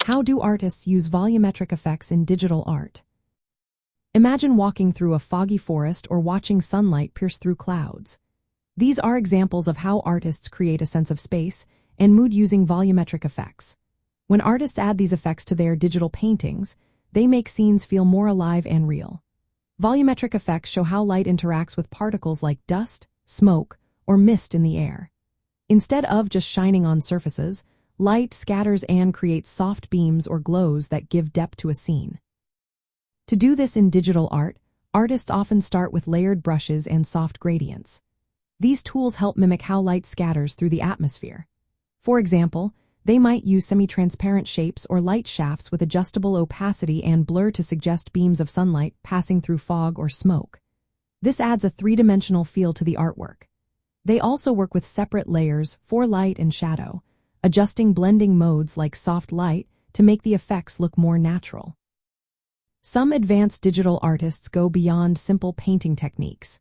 How do artists use volumetric effects in digital art? Imagine walking through a foggy forest or watching sunlight pierce through clouds. These are examples of how artists create a sense of space and mood using volumetric effects. When artists add these effects to their digital paintings, they make scenes feel more alive and real. Volumetric effects show how light interacts with particles like dust, smoke, or mist in the air. Instead of just shining on surfaces, light scatters and creates soft beams or glows that give depth to a scene. To do this in digital art, artists often start with layered brushes and soft gradients. These tools help mimic how light scatters through the atmosphere. For example, they might use semi-transparent shapes or light shafts with adjustable opacity and blur to suggest beams of sunlight passing through fog or smoke. This adds a three-dimensional feel to the artwork. They also work with separate layers for light and shadow, adjusting blending modes like soft light to make the effects look more natural. Some advanced digital artists go beyond simple painting techniques.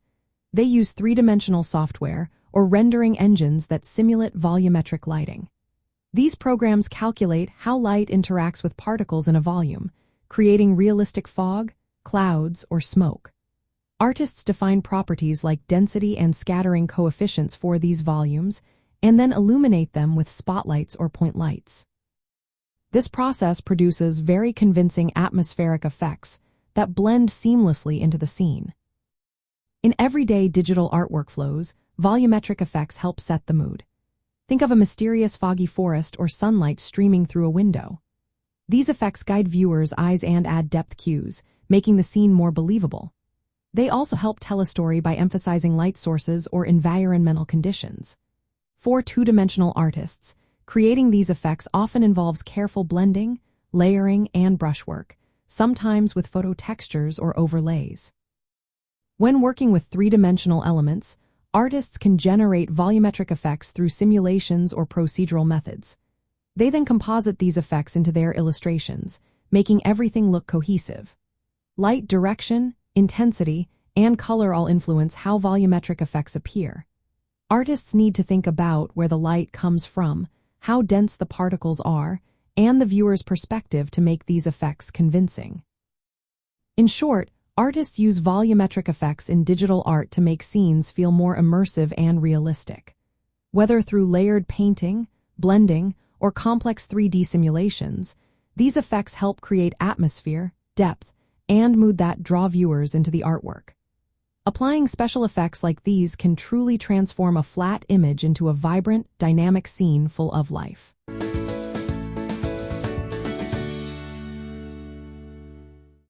They use three-dimensional software or rendering engines that simulate volumetric lighting. These programs calculate how light interacts with particles in a volume, creating realistic fog, clouds, or smoke. Artists define properties like density and scattering coefficients for these volumes and then illuminate them with spotlights or point lights. This process produces very convincing atmospheric effects that blend seamlessly into the scene. In everyday digital art workflows, volumetric effects help set the mood. Think of a mysterious foggy forest or sunlight streaming through a window. These effects guide viewers' eyes and add depth cues, making the scene more believable. They also help tell a story by emphasizing light sources or environmental conditions. For two-dimensional artists, creating these effects often involves careful blending, layering, and brushwork, sometimes with photo textures or overlays. When working with three-dimensional elements, artists can generate volumetric effects through simulations or procedural methods. They then composite these effects into their illustrations, making everything look cohesive. Light direction, intensity, and color all influence how volumetric effects appear. Artists need to think about where the light comes from, how dense the particles are, and the viewer's perspective to make these effects convincing. In short, artists use volumetric effects in digital art to make scenes feel more immersive and realistic. Whether through layered painting, blending, or complex 3D simulations, these effects help create atmosphere, depth, and mood that draw viewers into the artwork. Applying special effects like these can truly transform a flat image into a vibrant, dynamic scene full of life.